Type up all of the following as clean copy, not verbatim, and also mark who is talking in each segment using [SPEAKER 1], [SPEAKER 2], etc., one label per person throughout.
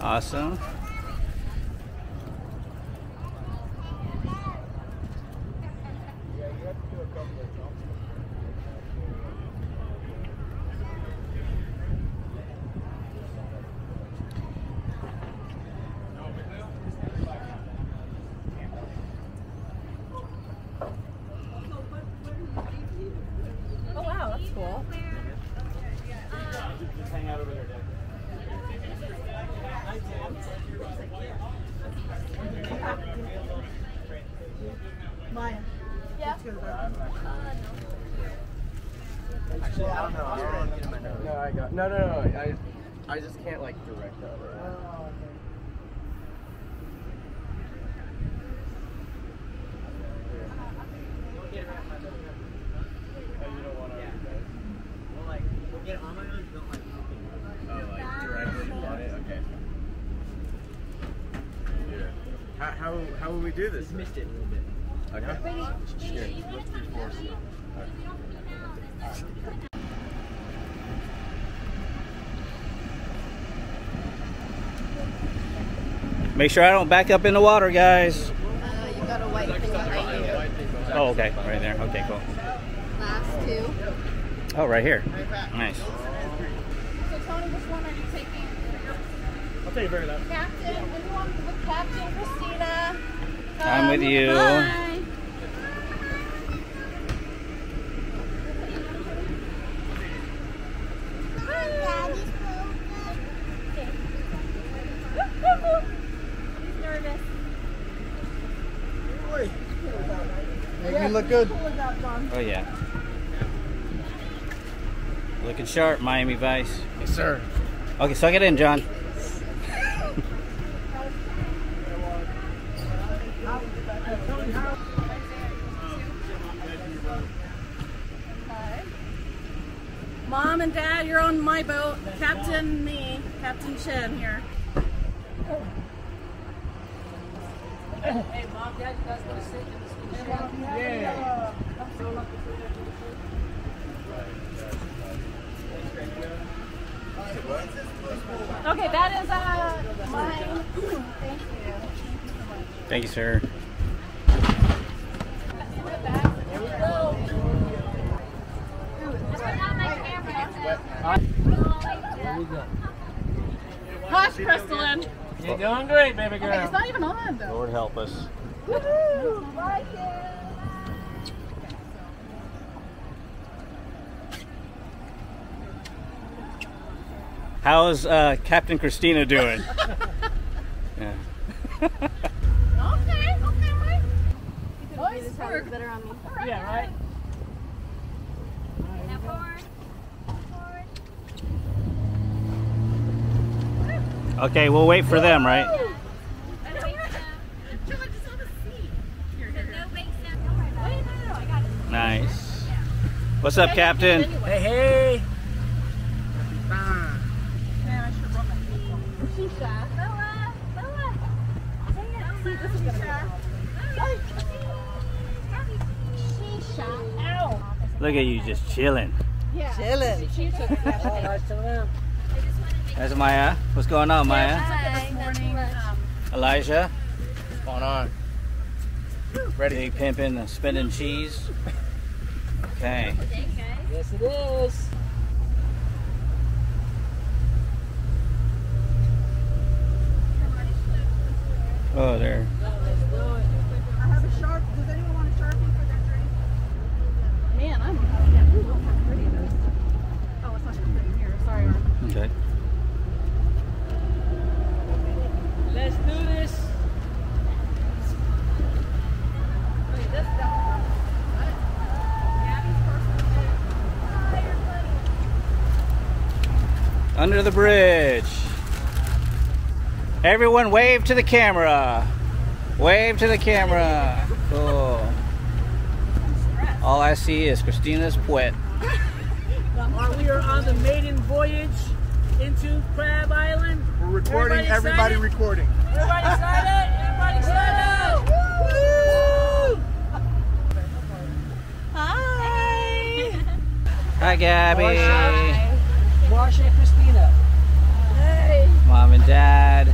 [SPEAKER 1] Awesome.
[SPEAKER 2] Oh wow, that's cool.
[SPEAKER 3] Just hang out over there, Dad.
[SPEAKER 2] Maya.
[SPEAKER 4] Yeah.
[SPEAKER 3] Actually, I don't know. No, I got. No. I just can't like direct that. How will we do this?
[SPEAKER 5] Just missed it a little bit.
[SPEAKER 3] Okay. Here, let's do force.
[SPEAKER 1] Make sure I don't back up in the water, guys.
[SPEAKER 4] You got a white thing behind you.
[SPEAKER 1] Oh, okay. Right there. Okay, cool.
[SPEAKER 4] Last two.
[SPEAKER 1] Oh, right here. Nice.
[SPEAKER 2] So Tony, which one are you taking?
[SPEAKER 3] I'll take very left.
[SPEAKER 2] Captain, anyone with Captain Christina?
[SPEAKER 1] I'm with you.
[SPEAKER 2] Bye.
[SPEAKER 4] He's nervous.
[SPEAKER 3] Make me look good.
[SPEAKER 1] Oh, yeah. Looking sharp, Miami Vice.
[SPEAKER 3] Yes, sir.
[SPEAKER 1] Okay, suck it in, John.
[SPEAKER 2] Mom and Dad, you're on my boat. Captain me, Captain Chen here. Hey, Mom, Dad, you guys want to sit in this chair?
[SPEAKER 3] Yeah.
[SPEAKER 2] Okay, that is mine. Thank you.
[SPEAKER 1] Thank you, sir.
[SPEAKER 2] Hush, Crystalline.
[SPEAKER 5] You're doing great, baby girl.
[SPEAKER 2] Okay, it's not even on though.
[SPEAKER 1] Lord help us.
[SPEAKER 2] Woohoo! Like it.
[SPEAKER 1] How's Captain Christina doing? Yeah.
[SPEAKER 2] Okay, Mike.
[SPEAKER 4] This is better on me.
[SPEAKER 5] Yeah, right?
[SPEAKER 4] Now forward.
[SPEAKER 1] Okay, we'll wait for them, right? Nice. What's up, Captain?
[SPEAKER 5] Hey, hey.
[SPEAKER 1] Look at you just chilling.
[SPEAKER 2] Yeah.
[SPEAKER 4] Chilling.
[SPEAKER 2] She took it.
[SPEAKER 1] There's Maya. What's going on, Maya?
[SPEAKER 2] This morning.
[SPEAKER 1] Elijah.
[SPEAKER 3] What's going on?
[SPEAKER 1] Ready? Big pimpin', spinning cheese. Okay.
[SPEAKER 5] Yes, it is.
[SPEAKER 1] Oh, there.
[SPEAKER 2] I have a sharp. Does anyone want a Sharpie for their drink? Man, I'm. Ooh, look how pretty it is. Oh, it's not pretty here. Sorry, Arn.
[SPEAKER 1] Okay.
[SPEAKER 5] Let's do this.
[SPEAKER 2] Okay, this down. Gabby's first.
[SPEAKER 1] Under the bridge. Everyone wave to the camera. Wave to the camera. Cool. All I see is Christina's puet.
[SPEAKER 5] We are on the maiden voyage into Crab Island.
[SPEAKER 3] We're recording. Everybody recording.
[SPEAKER 5] Everybody excited? Everybody excited? Woo!
[SPEAKER 2] Hi.
[SPEAKER 1] Hi, Gabby.
[SPEAKER 5] Marsha and Christina.
[SPEAKER 2] Hey.
[SPEAKER 1] Mom and Dad.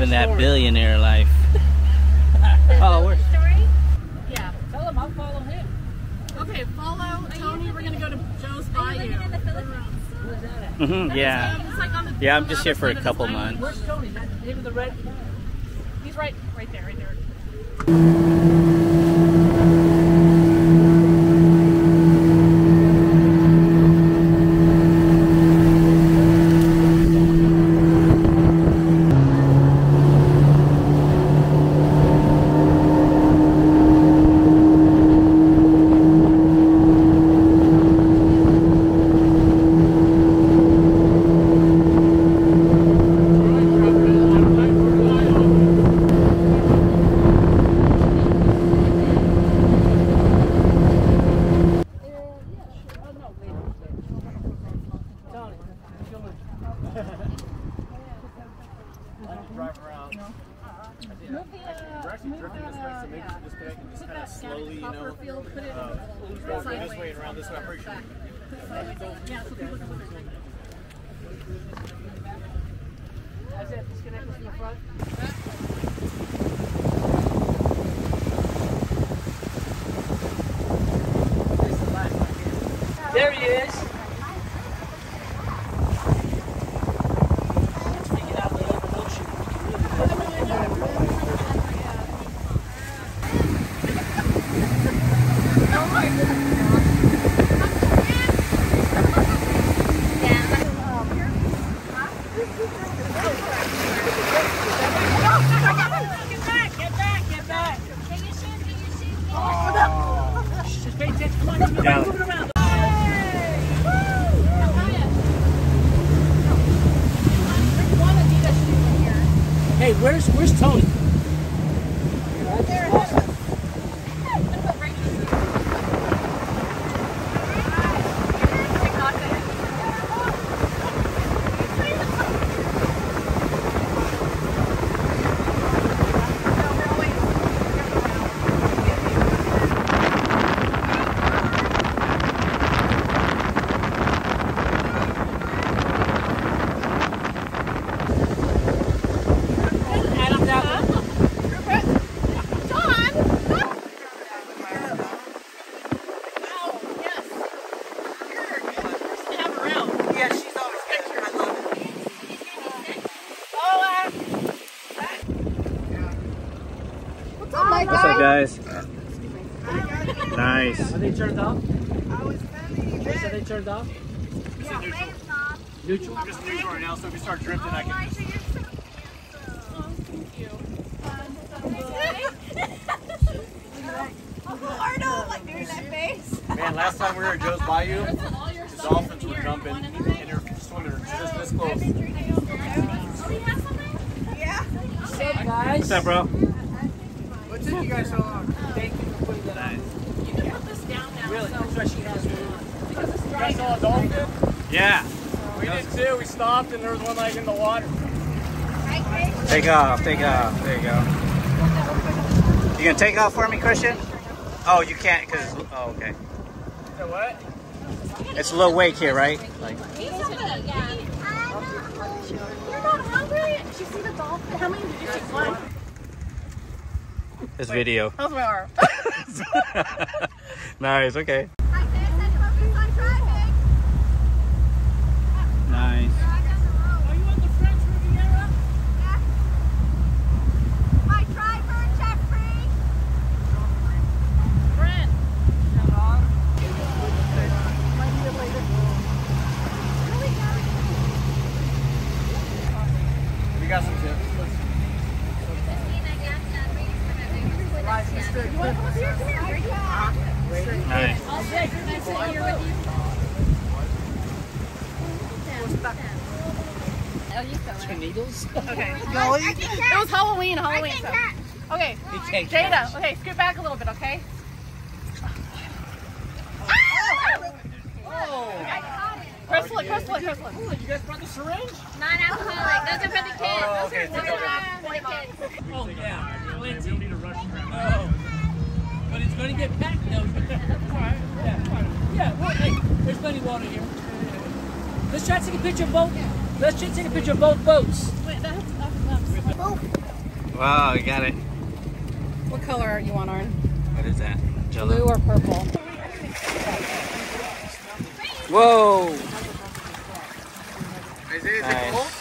[SPEAKER 1] living that billionaire life. Followers.
[SPEAKER 2] Yeah.
[SPEAKER 5] Tell him I'll follow him.
[SPEAKER 2] Okay, follow Tony. We're gonna go to Joe's Bayou.
[SPEAKER 5] Where's that at?
[SPEAKER 1] Yeah.
[SPEAKER 2] It's like on the,
[SPEAKER 1] Yeah,
[SPEAKER 2] on
[SPEAKER 1] I'm
[SPEAKER 2] the
[SPEAKER 1] just
[SPEAKER 2] other
[SPEAKER 1] here for a
[SPEAKER 2] side of
[SPEAKER 1] couple
[SPEAKER 2] this island.
[SPEAKER 1] months.
[SPEAKER 5] Where's Tony? That's the name of the red.
[SPEAKER 2] He's right there, right there.
[SPEAKER 3] Drive around. We're actually drifting this way, so maybe we should disconnect and just kind of slowly, you know, go this way and around this way. I'm pretty sure.
[SPEAKER 5] That's it. Disconnect us from the front. There he is. Hey, where's Tony?
[SPEAKER 1] What's up, guys? Nice.
[SPEAKER 5] Are they turned off? Are they turned off? Neutral.
[SPEAKER 3] I'm just neutral right now, so if we start drifting, I can just... Man, last time we were at Joe's Bayou, the dolphins were jumping and they were swimming just this close.
[SPEAKER 5] What's up, guys?
[SPEAKER 1] What's up, bro?
[SPEAKER 3] What took you guys so long?
[SPEAKER 5] Thank you for putting that on.
[SPEAKER 2] You can put this down now.
[SPEAKER 5] Really? That's why she has one.
[SPEAKER 2] Because it's
[SPEAKER 3] You
[SPEAKER 2] dry.
[SPEAKER 3] guys saw a dolphin?
[SPEAKER 1] Yeah.
[SPEAKER 3] We did too. We stopped and there was one like in the water.
[SPEAKER 1] Take off, take off. There you go. You gonna take off for me, Christian? Oh, you can't, cause oh, okay.
[SPEAKER 3] So what?
[SPEAKER 1] It's a low wake here, right? Like.
[SPEAKER 2] Eat something. Yeah. You're not hungry? Did you see the dolphin? How many did you take? One?
[SPEAKER 1] This video.
[SPEAKER 2] How's my arm?
[SPEAKER 1] Nice. Okay.
[SPEAKER 2] Hi, Dad. Focus on driving.
[SPEAKER 1] Nice.
[SPEAKER 5] Are you on the French Riviera?
[SPEAKER 2] Yeah. My driver, Jeffrey. Brent.
[SPEAKER 3] We got some tips.
[SPEAKER 2] You want to come up here? Come here.
[SPEAKER 1] Nice.
[SPEAKER 2] I'll sit. Can I sit here with you? Oh, you go.
[SPEAKER 5] Your needles?
[SPEAKER 2] Okay. It was Halloween stuff. Okay. Jada, okay, scoot back a little bit, okay? Crystal.
[SPEAKER 3] Oh, you guys brought the syringe?
[SPEAKER 4] Non-alcoholic. Those are for the kids.
[SPEAKER 3] Oh, okay.
[SPEAKER 4] Those are for the kids.
[SPEAKER 5] Oh, yeah. Plenty.
[SPEAKER 3] We don't need a rush around.
[SPEAKER 5] Oh. But it's going to get packed now. Alright. Yeah, fine. Yeah, well, hey, there's plenty of water here. Let's try to take a picture of both. Let's try to take a picture of both boats.
[SPEAKER 2] Wait, that's
[SPEAKER 1] Wow, we got it.
[SPEAKER 2] What color are you on, Arn?
[SPEAKER 1] What is that? Jello?
[SPEAKER 2] Blue or purple?
[SPEAKER 1] Whoa!
[SPEAKER 6] Is it
[SPEAKER 1] Nice.
[SPEAKER 6] cold?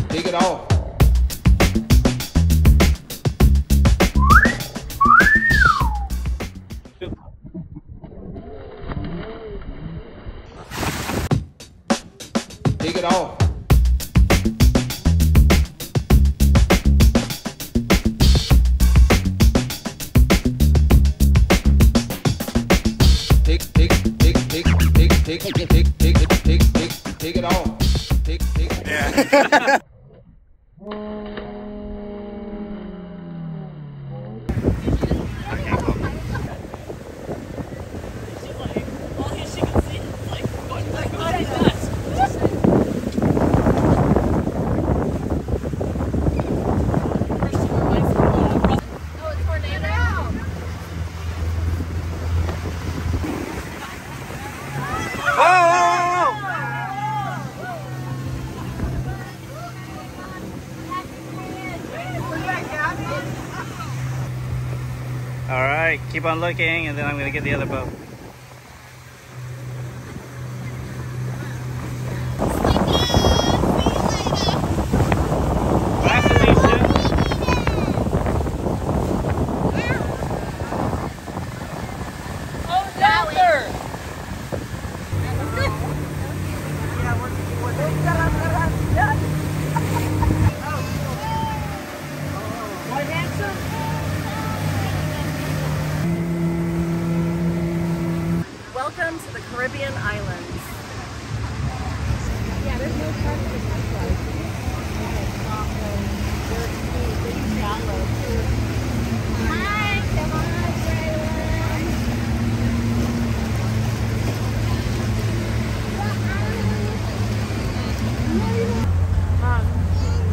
[SPEAKER 6] Take it off. Take it off. Take it off.
[SPEAKER 1] Yeah. Alright, keep on looking and then I'm going to get the other boat.
[SPEAKER 2] Welcome to the Caribbean islands. Yeah, there's no parking in this place. They're shallow.
[SPEAKER 4] Hi, come on,
[SPEAKER 2] Mom,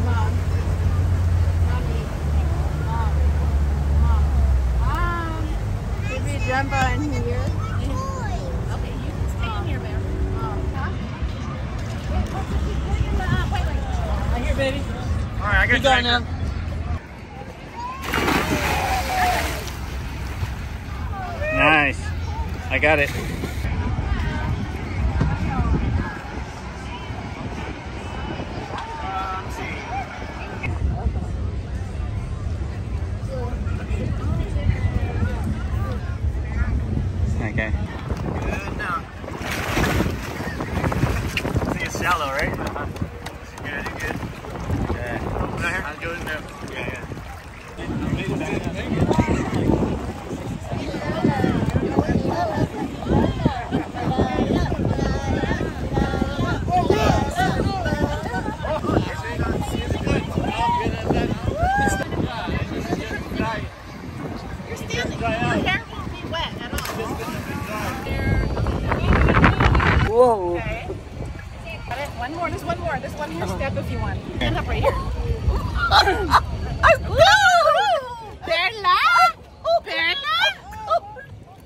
[SPEAKER 2] Mom, Mommy, Mom, did we jump on here?
[SPEAKER 4] Okay, you can stay in here, ma'am.
[SPEAKER 5] Right here, baby.
[SPEAKER 1] Alright, I got
[SPEAKER 5] You got it now.
[SPEAKER 1] Nice. I got it. Okay.
[SPEAKER 6] Good now.
[SPEAKER 1] I think it's shallow, right?
[SPEAKER 6] Good, you good.
[SPEAKER 1] Yeah.
[SPEAKER 6] I'll go in there.
[SPEAKER 1] Yeah, Whoa.
[SPEAKER 2] Okay. Got it? One more, there's one more step if you want. Stand up right here.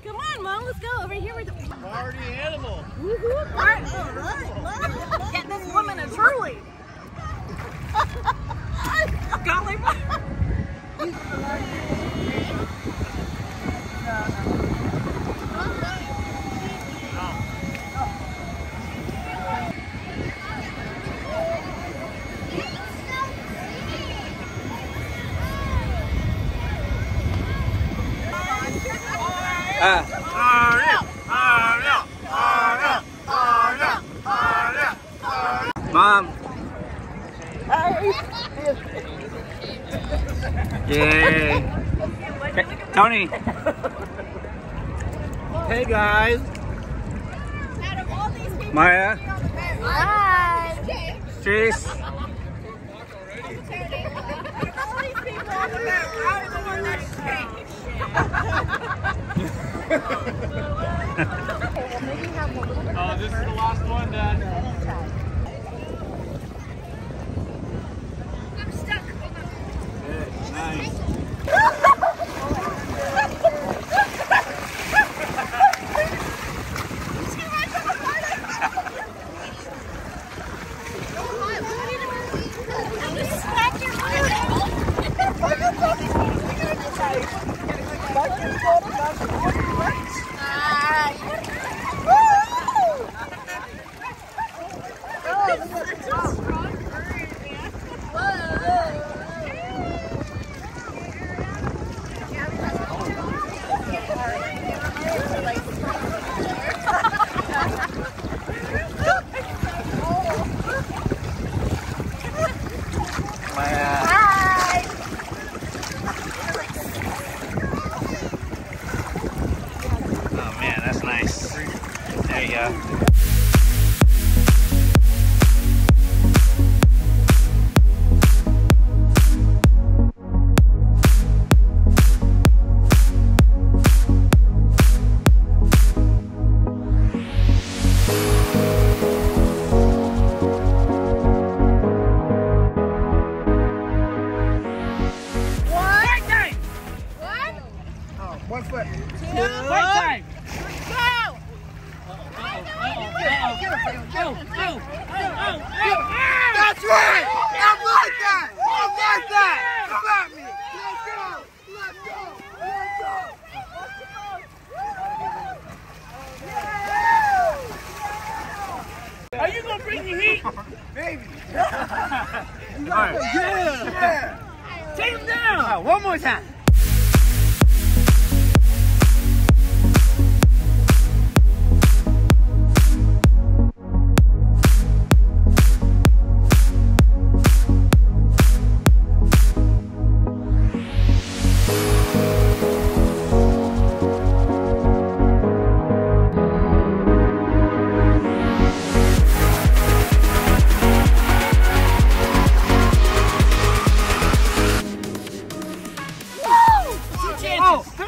[SPEAKER 2] Come on, Mom, let's go over here with the
[SPEAKER 6] Party animal.
[SPEAKER 2] Get this woman a truly. Golly.
[SPEAKER 1] Mom. Yay. Tony.
[SPEAKER 6] Hey guys.
[SPEAKER 1] Maya.
[SPEAKER 4] Hi.
[SPEAKER 1] Chase.
[SPEAKER 6] Oh, this is the last one, Dad.
[SPEAKER 4] I'm stuck.
[SPEAKER 6] Nice.
[SPEAKER 1] Oh man, that's nice. There you go.
[SPEAKER 6] One foot.
[SPEAKER 5] Right time.
[SPEAKER 6] That's right! I like that! I like that! Come at me! Let's go! Let's go! Let's go!
[SPEAKER 5] Are you gonna bring the heat?
[SPEAKER 6] Baby!
[SPEAKER 5] Alright.
[SPEAKER 6] Yeah!
[SPEAKER 5] Take him down.
[SPEAKER 6] One more time!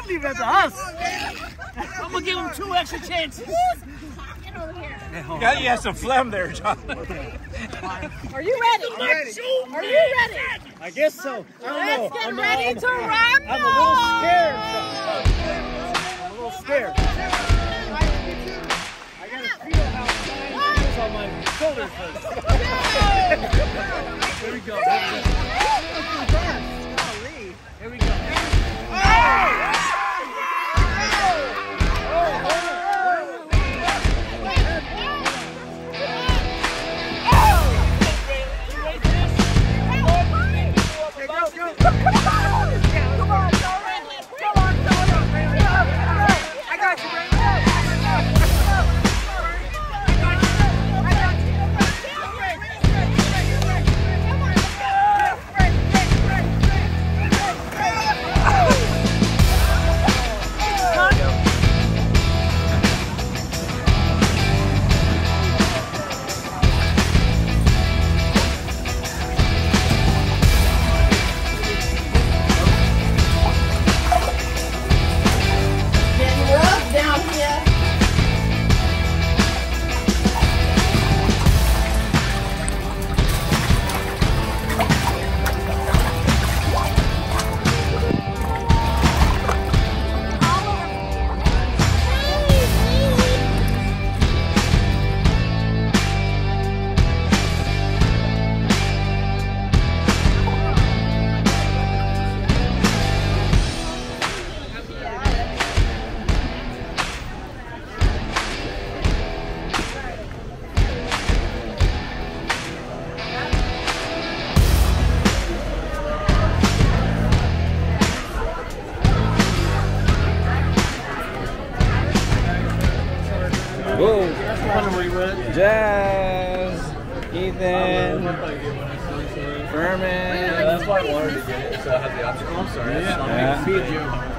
[SPEAKER 5] Leave it to us. I'm gonna give him 2 extra chances.
[SPEAKER 4] Get over here.
[SPEAKER 1] You have some phlegm there, John.
[SPEAKER 2] Are you ready?
[SPEAKER 6] Are you ready?
[SPEAKER 2] I
[SPEAKER 6] guess so. I don't know.
[SPEAKER 2] Let's get ready to rumble.
[SPEAKER 6] I'm a little scared. I gotta feel how it is on my shoulders first. Here we go. Here we go.
[SPEAKER 1] Whoa. Jazz, Ethan, Furman.
[SPEAKER 7] That's why I wanted to get it, so I had the option. I'm sorry.
[SPEAKER 1] Yeah.
[SPEAKER 7] Feed you.